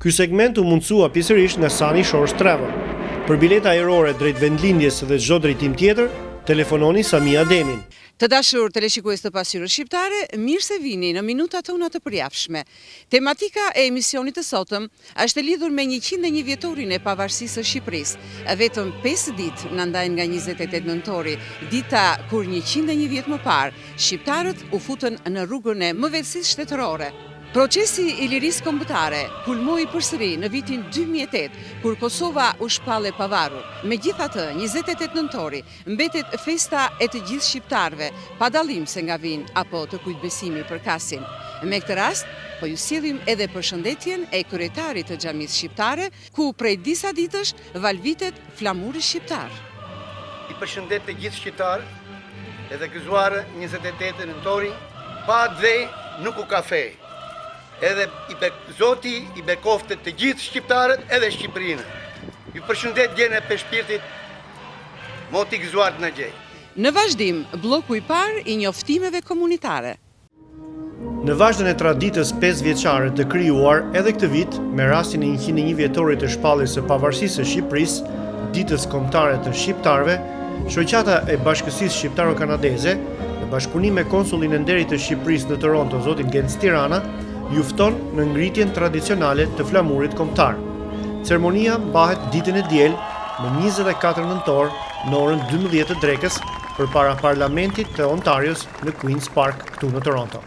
Ky segment u mundsua pjesërisht nga Sunny Shores Travel. Për bileta ajrore drejt vendlindjes dhe çdo drejtim tjetër, telefononi Samia Demin. Të dashur teleshikues të Pasqyrës Shqiptare, mirë se vini në minutat tona të përjavshme. Tematika e emisionit të sotëm është e lidhur me 101 vjetorin e pavarësisë së Shqipërisë. Vetëm 5 ditë na ndajnë nga 28 nëntori, dita kur 101 vjet më parë shqiptarët u futën në rrugën e mëvetësisë shtetërore. Procesi i lirisë kombëtare kulmoi përsëri në vitin 2008, kur Kosova u shpall e pavarur. Megjithatë, 28 nëntori mbetet festa e të gjithë shqiptarëve, pa dallim se nga vin apo të kujtbesimi për kasin. Me këtë rast, po ju sillim edhe përshëndetjen e kryetarit të xhamisë shqiptare, ku prej disa ditësh valvitet flamuri shqiptar. I përshëndet të gjithë shqiptarë, edhe gëzuarë 28 nëntori, pa dhe nuk u kafe. Edhe Zoti i bekoftet të gjithë shqiptarët edhe Shqipërinë. Ju përshëndet gjene për shpirtit, moti gëzuar të në gjej. Në vazhdim, bloku i parë i njoftimeve komunitare. Në vazhdën e traditës 5 vjeçare të krijuar edhe këtë vit me rastin e 101 vjetorit të shpalljes së pavarësisë së Shqipërisë, ditës kombëtare të shqiptarëve, shoqata e Bashkësisë Shqiptaro-Kanadeze, në bashkëpunim me konsullin e nderit të Shqipërisë në Toronto, zotin Genc Tirana, jufton në ngritjen tradicionale të flamurit kombëtar. Ceremonia mbahet ditën e diel më 24 nëntor në orën 12 të drekës përpara parlamentit të Ontarios në Queen's Park këtu në Toronto.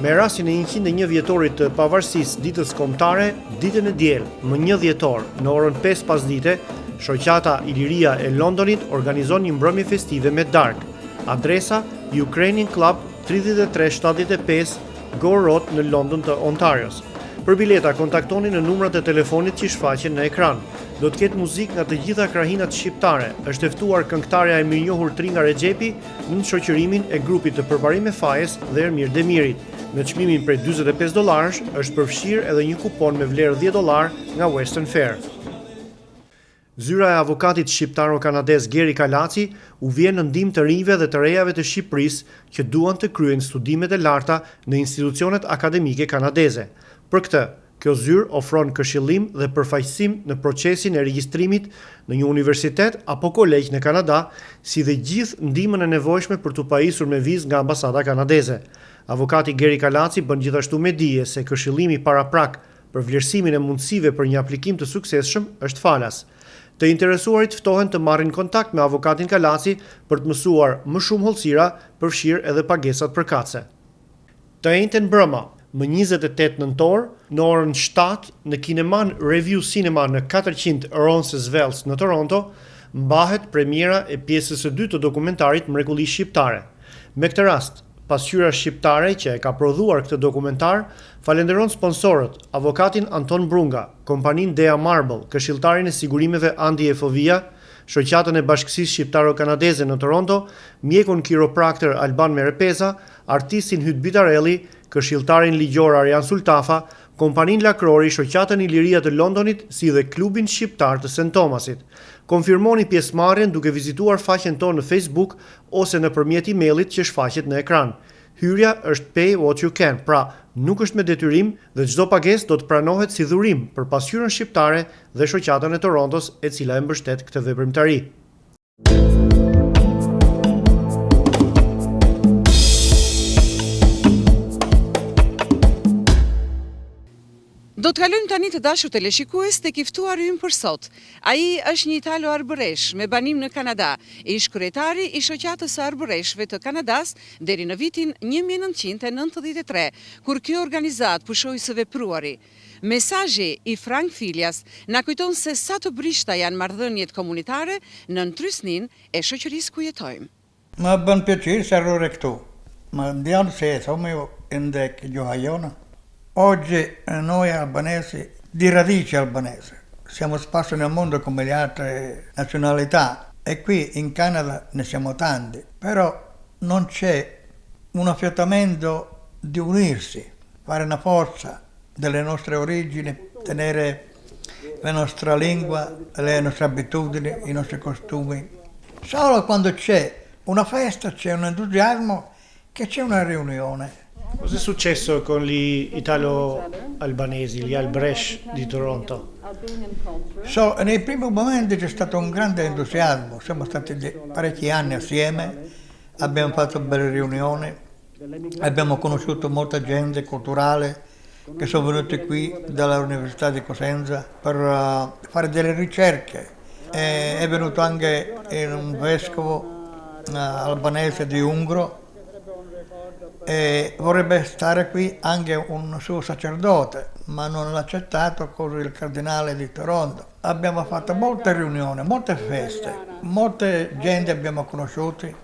Me rastin e 101 vjetorit të pavarësisë ditës kombëtare, ditën e diel më 1 dhjetor në orën 5 pasdite, shoqata Iliria e Londonit organizon një mbrëmje festive me darkë. Adresa Ukrainian Club 3375 Gore Road në London të Ontarios. Për bileta kontaktoni në numrat e telefonit që shfaqen në ekran. Do të ketë muzikë nga të gjitha krahinat shqiptare. Është ftuar këngëtarja e mirënjohur Tringa Rexhepi në shoqërimin e grupit të Përparim me Fajes dhe Ermir Demirit. Në çmimin prej $45 është përfshirë edhe një kupon me vlerë $10 nga Western Fair. Zyra e avokatit shqiptaro-kanadez Geri Kalaci u vjen në ndihmë të rinjve dhe të rejave të Shqipërisë që duan të kryejnë studimet e larta në institucionet akademike kanadeze. Për këtë, kjo zyrë ofron këshillim dhe përfaqësim në procesin e regjistrimit në një universitet apo kolegj në Kanada, si dhe gjithë ndihmën e nevojshme për t'u pajisur me vizë nga ambasada kanadeze. Avokati Geri Kalaci bën gjithashtu me dije se këshillimi paraprak për vlerësimin e mundësive për një aplikim të suksesshëm është falas. Të interesuarit ftohen të marrin kontakt me avokatin Kalaci për të mësuar më shumë hollësira, përfshirë edhe pagesat përkatëse. Të njëjtën mbrëma, më 28 nëntor, në orën 7 në Kineman Review Cinema në 400 Roncesvalles në Toronto, mbahet premiera e pjesës së dytë të dokumentarit Mrekulli Shqiptare. Me këtë rast, Pasqyra Shqiptare që e ka prodhuar këtë dokumentar, falenderon sponsorët, avokatin Anton Brunga, kompaninë Dea Marble, këshilltarin e sigurimeve Andi Efovia, shoqatën e Bashkësisë Shqiptaro-Kanadeze në Toronto, mjekun kiropraktor Alban Merepeza, artistin Hyt Bitarelli, këshilltarin ligjor Arjan Sultafa, kompaninë Lakrori, shoqatën Iliria të Londonit, si dhe klubin shqiptar të St. Thomasit. Konfirmoni pjesëmarrjen duke vizituar faqen tonë në Facebook ose nëpërmjet emailit që shfaqet në ekran. Hyrja është pay what you can, pra nuk është me detyrim dhe çdo pagesë do të pranohet si dhurim për pasqyrën shqiptare dhe shoqatën e Torontos, e cila e mbështet këtë veprimtari. Do të kalojmë tani të dashur teleshikues tek i ftuari ynë për sot. Ai është një italo arbëresh me banim në Kanada, ish kryetari i shoqatës së arbëreshëve të Kanadas deri në vitin 1993, kur ky organizat pushoi së vepruari. Mesazhi i Frank Filjas na kujton se sa të brishta janë marrëdhëniet komunitare në ndrysnin e shoqërisë ku jetojmë. Më bën piacere se errore këtu. Më ndjan se insomma ndek Giohaiona. Oggi noi albanesi, di radice albanese, siamo sparsi nel mondo come le altre nazionalità e qui in Canada ne siamo tanti, però non c'è un affiatamento di unirsi, fare una forza delle nostre origini, tenere la nostra lingua, le nostre abitudini, i nostri costumi. Solo quando c'è una festa, c'è un entusiasmo, che c'è una riunione. Cosa è successo con gli italo-albanesi, gli Albrecht di Toronto? Nei primi momenti c'è stato un grande entusiasmo, siamo stati parecchi anni assieme, abbiamo fatto belle riunioni, abbiamo conosciuto molta gente culturale che sono venuti qui dall'Università di Cosenza per fare delle ricerche. È venuto anche un vescovo albanese di Ungro e vorrebbe stare qui anche un suo sacerdote, ma non l'ha accettato così il cardinale di Toronto. Abbiamo fatto molte riunioni, molte feste, molte gente abbiamo conosciuti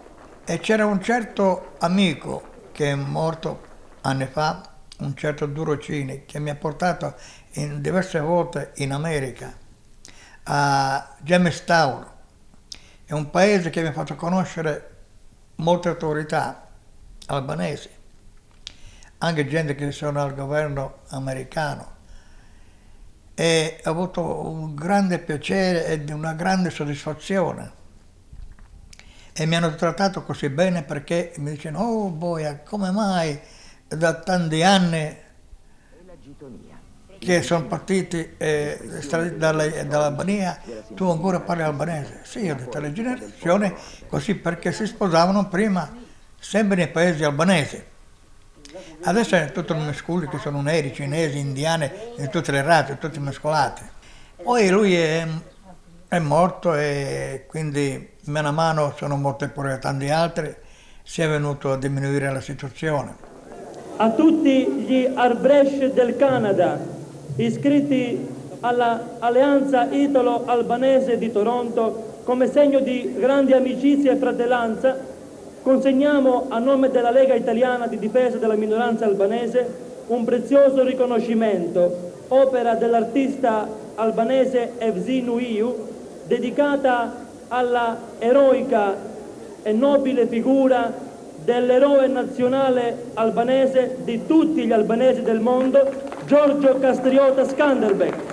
e c'era un certo amico che è morto anni fa, un certo Durocini, che mi ha portato in diverse volte in America, a Jamestown. È un paese che mi ha fatto conoscere molte autorità albanesi, anche gente che sono al governo americano, e ho avuto un grande piacere e una grande soddisfazione e mi hanno trattato così bene perché mi dicevano: oh Boia, come mai da tanti anni che sono partiti dall'Albania tu ancora parli albanese? Sì, ho detto, le generazioni così, perché si sposavano prima sempre nei paesi albanesi. Adesso è tutti mescoli che sono neri, cinesi, indiani, di tutte le razze, tutti mescolati. Poi lui è morto e quindi mano a mano sono morti pure tanti altri, si è venuto a diminuire la situazione. A tutti gli Albrecht del Canada, iscritti all'Alleanza Italo-Albanese di Toronto, come segno di grande amicizia e fratellanza, consegniamo a nome della Lega Italiana di Difesa della Minoranza Albanese un prezioso riconoscimento, opera dell'artista albanese Evzi Nuiu, dedicata alla eroica e nobile figura dell'eroe nazionale albanese di tutti gli albanesi del mondo, Giorgio Kastriota Skanderbeg.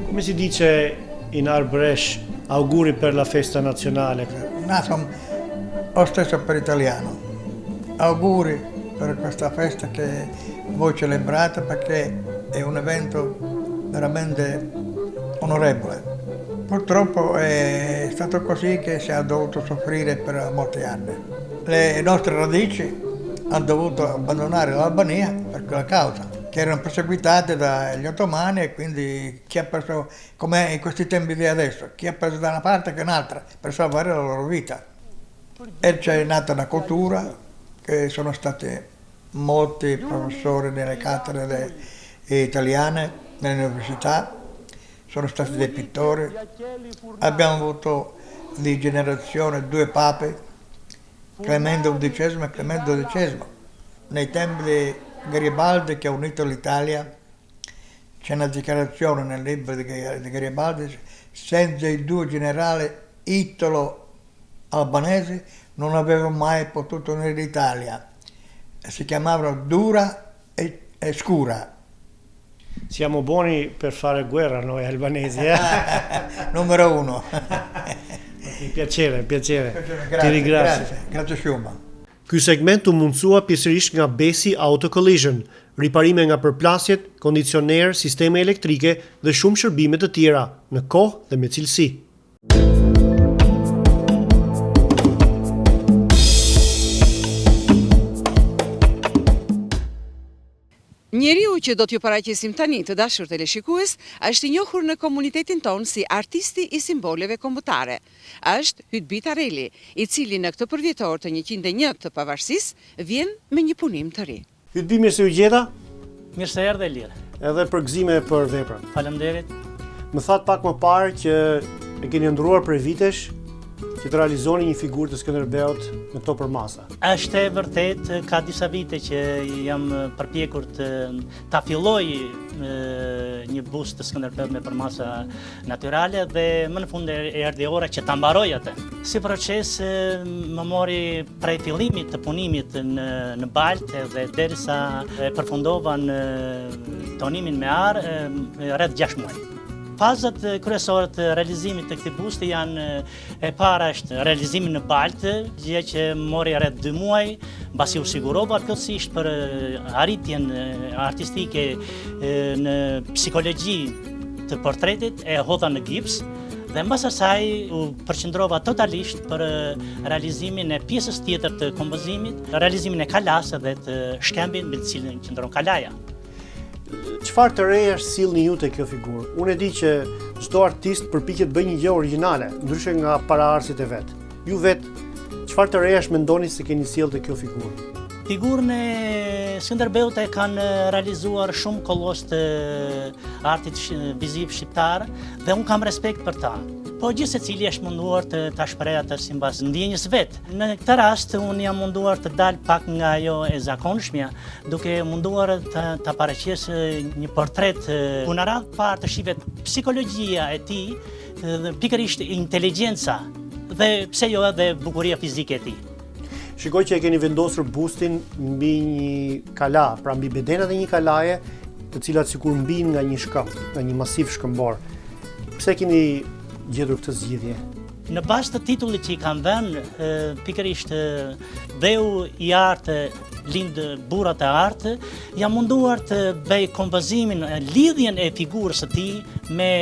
Come si dice in Albrecht auguri per la festa nazionale? Lo stesso per italiano. Auguri per questa festa che voi celebrate, perché è un evento veramente onorevole. Purtroppo è stato così che si è dovuto soffrire per molti anni. Le nostre radici hanno dovuto abbandonare l'Albania per quella causa, che erano perseguitate dagli ottomani, e quindi chi ha preso, come in questi tempi di adesso, chi ha preso da una parte che un'altra per salvare la loro vita. E c'è nata una cultura, che sono stati molti professori nelle cattedre italiane, nelle università, sono stati dei pittori, abbiamo avuto di generazione 2 papi, Clemente XI e Clemente XII. Nei tempi di Garibaldi, che ha unito l'Italia, c'è una dichiarazione nel libro di Garibaldi: senza i 2 generali italo-albanesi non aveva mai potuto unire l'Italia. Si chiamavano Dura e Scura. Siamo buoni per fare guerra noi albanesi, eh? Numero 1. Un piacere. Grazie, Ti ringrazio. Grazie Schumann. Ky segment u mundsua pjesërisht nga Besi Auto Collision, riparime nga përplasjet, kondicioner, sisteme elektrike dhe shumë shërbime të tjera, në kohë dhe me cilësi. Njeriu që do t'ju paraqesim tani, të dashur teleshikues, është i njohur në komunitetin tonë si artisti i simboleve kombëtare. Është Hytbit Areli, i cili në këtë përvjetor të 101 të pavarësisë vjen me një punim të ri. Hytbi, mirë se u gjeta. Mirë se erdhe Lirë. Edhe përgëzime për veprën. Faleminderit. Më thatë pak më parë që e keni ndruar për vitesh që të realizoni një figurë të Skënderbeut në këto përmasa? Është e vërtet, ka disa vite që jam përpjekur ta filloj një bust të Skënderbeut me përmasa natyrale dhe më në fund e erdhi ora që ta mbaroj atë. Si proces më mori prej fillimit të punimit në baltë dhe derisa e përfundova në tonimin me arë rreth 6 muaj. Fazat kryesore të realizimit të këtij busti janë e para është realizimi në baltë, gjë që mori rreth 2 muaj, mbasi u sigurova plotësisht për arritjen artistike në psikologji të portretit, e hodha në gips dhe mbas asaj u përqendrova totalisht për realizimin e pjesës tjetër të kompozimit, realizimin e kalasë dhe të shkembit mbi të cilën qëndron kalaja. Çfarë të reja sillni ju te kjo figurë? Unë e di që çdo artist përpiqet bëjë një gjë origjinale, ndryshe nga paraardhësit e vet. Ju vet, çfarë të reja mendoni se keni sjellë te kjo figurë? Figurën e Skënderbeut e kanë realizuar shumë kollos të artit viziv shqiptar dhe unë kam respekt për ta. Po gjithë secili është munduar të ta shprehë atë sipas ndjenjës vet. Në këtë rast unë jam munduar të dal pak nga ajo e zakonshmja, duke munduar ta paraqes një portret ku në radhë parë të shihet psikologjia e tij, dhe pikërisht inteligjenca dhe pse jo edhe bukuria fizike e tij. Shikoj që e keni vendosur bustin mbi një kala, pra mbi bedenat e një kalaje, të cilat sikur mbijnë nga një shkëmb, nga një masiv shkëmbor. Pse keni gjetur këtë zgjidhje? Në bazë të titullit që i kam vënë, pikërisht dheu i artë lind burrat e artë, jam munduar të bëj kompozimin, lidhjen e figurës së tij me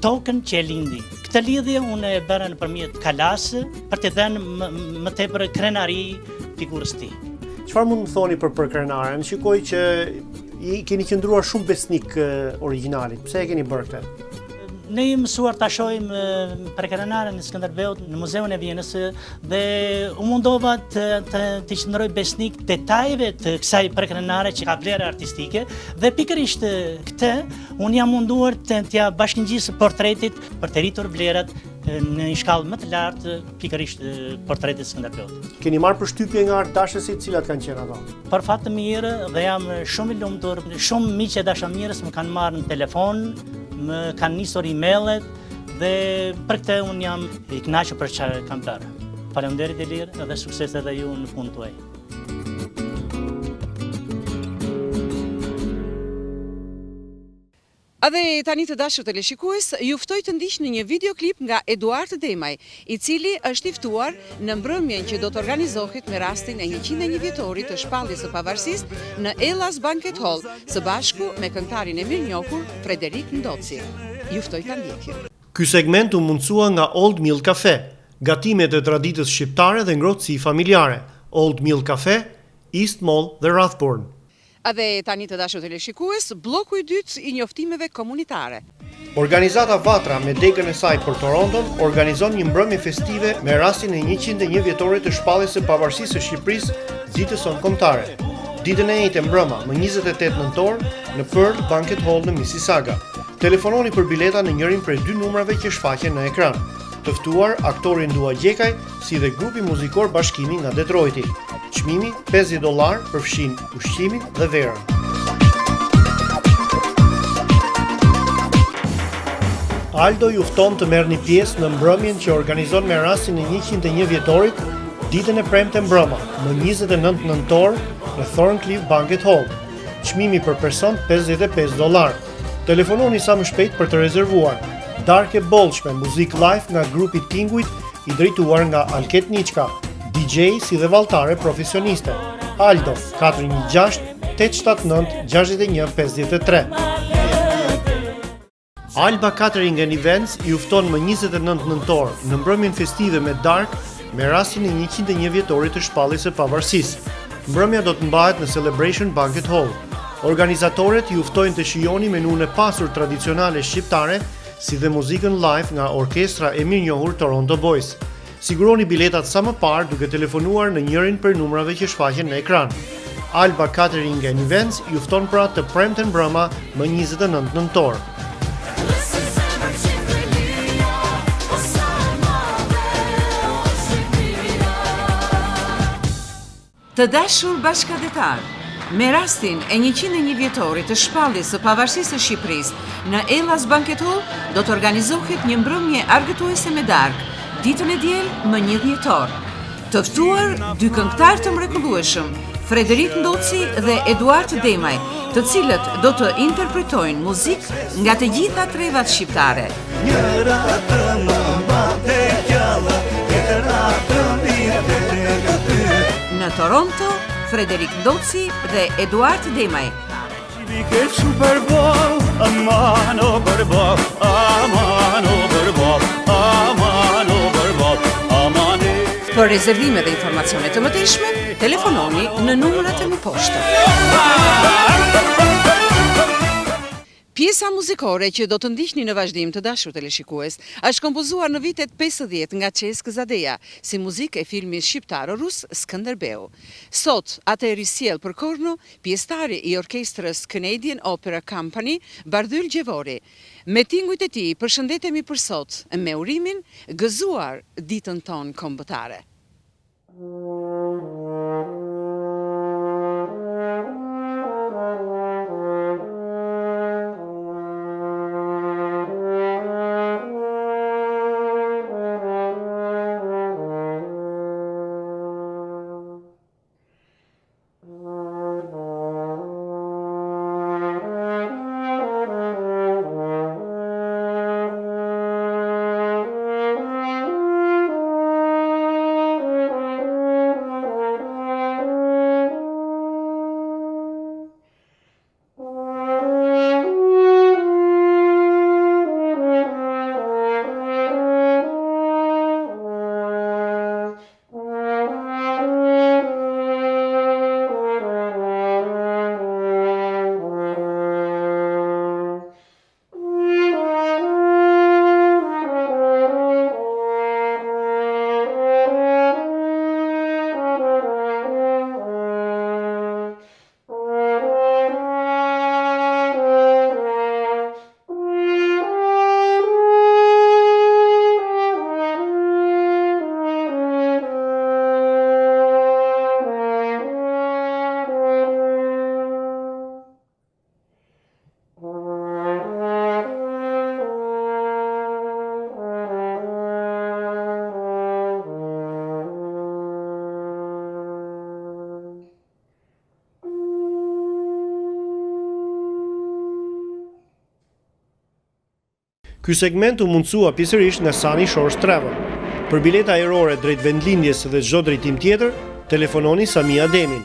tokën që e lindi. Këtë lidhje unë e bëra nëpërmjet kalasë për të dhënë më tepër krenari figurës së tij. Çfarë mund të thoni për krenaren? Shikoj që keni qëndruar shumë besnik originalit. Pse e keni bërë këtë? Ne jemi mësuar ta shohim prekrenaren e Skënderbeut në Muzeun e Vjenës dhe u mundova të qëndroj besnik detajeve të kësaj prekrenare që ka vlerë artistike dhe pikërisht këtë unë jam munduar t'ja bashkëngjisë portretit për të rritur vlerat në një shkallë më të lartë, pikërisht portretit Skënderbeut. Keni marrë përshtypje nga artdashësit, cilat kanë qenë ato? Për fat të mirë dhe jam shumë i lumtur, shumë miq e dashamirës më kanë marrë në telefon, më kanë nisur email-et dhe për këtë unë jam i kënaqur për çfarë kam bërë. Faleminderit Elir dhe sukses edhe ju në punën tuaj. Edhe tani të dashur teleshikues, ju ftoj të ndiqni një videoklip nga Eduard Demaj, i cili është i ftuar në mbrëmjen që do të organizohet me rastin e 101 vjetorit të shpalljes së pavarësisë në Ellas Banquet Hall, së bashku me këngëtarin e mirënjohur Frederik Ndoci. Ju ftoj ta ndjekni. Ky segment u mundsua nga Old Mill Cafe, gatimet e traditës shqiptare dhe ngrohtësi familjare. Old Mill Cafe, East Mall dhe Rathbourne. Edhe tani të dashur teleshikues, bloku i dytë i njoftimeve komunitare. Organizata Vatra me degën e saj për Toronton organizon një mbrëmje festive me rastin e 101 vjetorit të shpalljes së pavarësisë së Shqipërisë, ditës sonë kombëtare. Ditën e njëjtë mbrëma, më 28 nëntor, në Pearl Banquet Hall në Mississauga. Telefononi për bileta në njërin prej 2 numrave që shfaqen në ekran. Të ftuar aktori Ndua Gjekaj, si dhe grupi muzikor Bashkimi nga Detroiti. Çmimi $50 përfshin ushqimin dhe verën. Aldo ju fton të merrni pjesë në mbrëmjen që organizon me rastin e 101 vjetorit, ditën e premte mbrëma, më 29 nëntor në Thorncliffe Banquet Hall. Çmimi për person $55. Telefononi sa më shpejt për të rezervuar. Darkë e bollshme, muzikë live nga grupi Tinguit, i drejtuar nga Alket Niçka, DJ si dhe valltare profesioniste. Aldo 416 879 61 53. Alba Catering and Events ju fton më 29 nëntor në mbrëmjen festive me Dark me rastin e 101 vjetorit të shpalljes së pavarësisë. Mbrëmja do të mbahet në Celebration Banquet Hall. Organizatorët ju ftojnë të shijoni menunë e pasur tradicionale shqiptare, si dhe muzikën live nga orkestra e mirënjohur Toronto Boys. Siguroni biletat sa më parë duke telefonuar në njërin prej numrave që shfaqen në ekran. Alba Catering and Events ju fton pra të premten mbrëma më 29 nëntor. Të dashur bashkëdetar, me rastin e 101 vjetorit të shpalljes së pavarësisë së Shqipërisë në Ellas Banquet Hall do të organizohet një mbrëmje argëtuese me darkë, ditën e diel më 1 dhjetor. Të ftuar dy këngëtar të mrekullueshëm, Frederik Ndoci dhe Eduard Demaj, të cilët do të interpretojnë muzikë nga të gjitha trevat shqiptare. Në Toronto, Frederik Ndoci dhe Eduard Demaj. Për rezervime dhe informacione të mëtejshme, telefononi në numrat e më poshtë. Pjesa muzikore që do të ndiqni në vazhdim të dashur teleshikues është kompozuar në vitet 50 nga Çesk Zadeja, si muzikë e filmit shqiptar-rus Skënderbeu. Sot atë e risjell për korno pjesëtari i orkestrës Canadian Opera Company, Bardhyl Gjevori. Me tingujt e tij përshëndetemi për sot me urimin gëzuar ditën tonë kombëtare. Ky segment u mundsua pjesërisht nga Sunny Shores Travel. Për bileta ajrore drejt vendlindjes dhe çdo drejtim tjetër, telefononi Samia Demin.